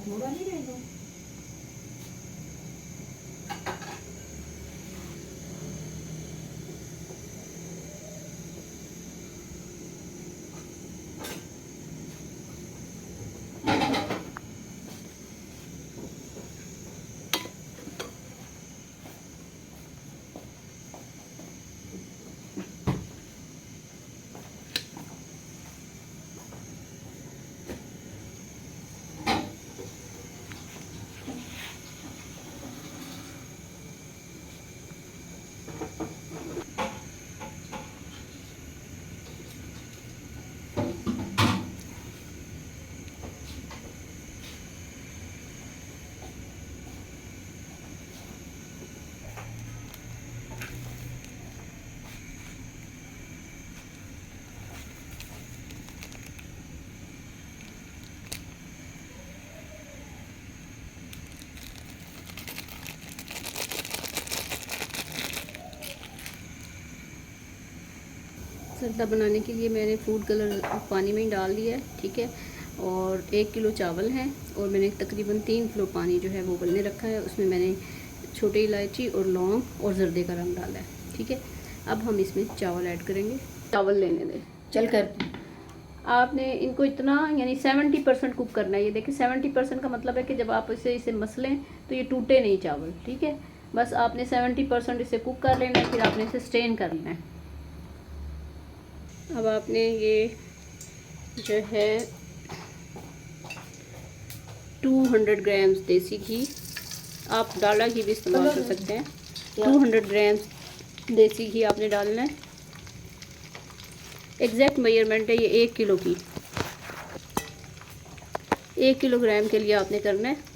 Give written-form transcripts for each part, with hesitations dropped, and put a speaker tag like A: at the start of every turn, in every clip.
A: थोड़ा नहीं रहेगा। जर्दा बनाने के लिए मैंने फूड कलर पानी में ही डाल दिया है, ठीक है। और 1 किलो चावल है और मैंने तकरीबन 3 किलो पानी जो है वो उबलने रखा है। उसमें मैंने छोटी इलायची और लौंग और जर्दे का रंग डाला है, ठीक है। अब हम इसमें चावल ऐड करेंगे। चावल लेने दें चल कर। आपने इनको इतना यानी 70% कुक करना है। ये देखिए 70% का मतलब है कि जब आप इसे मसलें तो ये टूटे नहीं चावल, ठीक है। बस आपने 70% इसे कुक कर लेना है, फिर आपने इसे स्ट्रेन कर लेना है। अब आपने ये जो है 200 ग्राम्स देसी घी, आप डाला घी भी इस्तेमाल कर सकते हैं। 200 ग्राम्स देसी घी आपने डालना है। एग्जैक्ट मेजरमेंट है ये 1 किलो की। 1 किलोग्राम के लिए आपने करना है।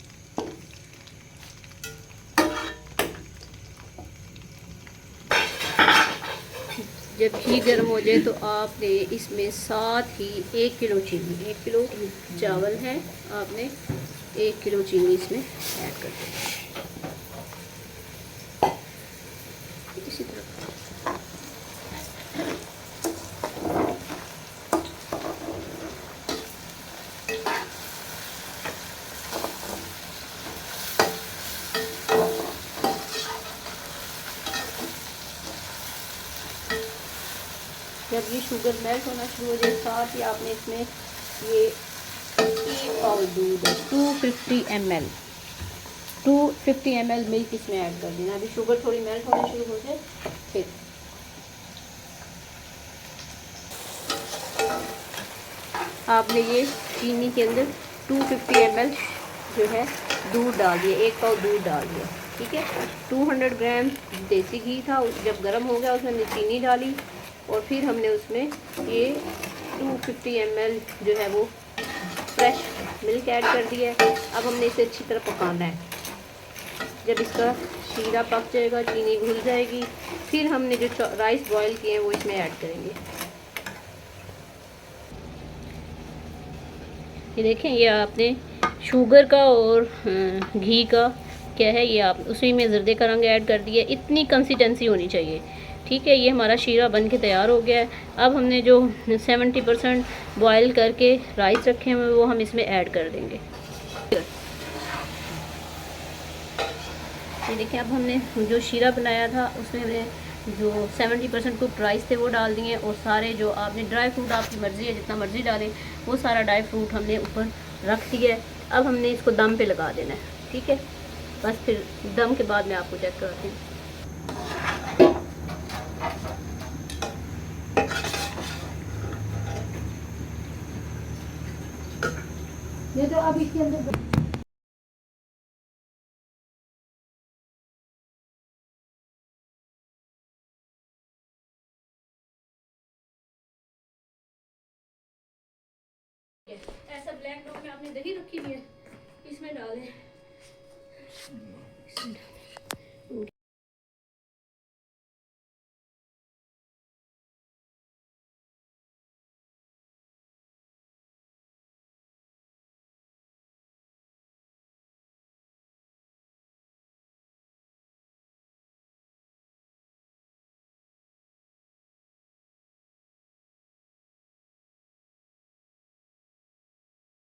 A: जब घी गर्म हो जाए तो आपने इसमें साथ ही 1 किलो चीनी, 1 किलो चावल है, आपने 1 किलो चीनी इसमें ऐड कर दें। इसी तरह जब ये शुगर मेल्ट होना शुरू हो जाए, साथ ही आपने इसमें ये 1 पाउच दूध है 250 ml मिल्क इसमें ऐड कर देना। अभी शुगर थोड़ी मेल्ट होना शुरू हो जाए फिर आपने ये चीनी के अंदर 250 ml जो है दूध डाल दिया, 1 पाव दूध डाल दिया, ठीक है। 200 ग्राम देसी घी था, जब गर्म हो गया उसमें चीनी डाली और फिर हमने उसमें ये 250 ml जो है वो फ्रेश मिल्क ऐड कर दिया है। अब हमने इसे अच्छी तरह पकाना है। जब इसका शीरा पक जाएगा, चीनी घुल जाएगी, फिर हमने जो राइस बॉईल किए हैं वो इसमें ऐड करेंगे। ये देखें, ये आपने शुगर का और घी का क्या है, ये आप उसी में ज़र्दे का रंग ऐड कर दिया। इतनी कंसिस्टेंसी होनी चाहिए, ठीक है। ये हमारा शीरा बन के तैयार हो गया है। अब हमने जो 70% बॉयल करके राइस रखे हुए वो हम इसमें ऐड कर देंगे। ये देखिए, अब हमने जो शीरा बनाया था उसमें हमने जो 70% कुक राइस थे वो डाल दिए और सारे जो आपने ड्राई फ्रूट, आपकी मर्ज़ी है जितना मर्ज़ी डालें, वो सारा ड्राई फ्रूट हमने ऊपर रख दिया है। अब हमने इसको दम पे लगा देना है, ठीक है। बस फिर दम के बाद मैं आपको चेक कराती हूँ। ये तो अब इसके अंदर ऐसा ब्लैक डॉग में आपने दही रखी हुई है, इसमें डालें।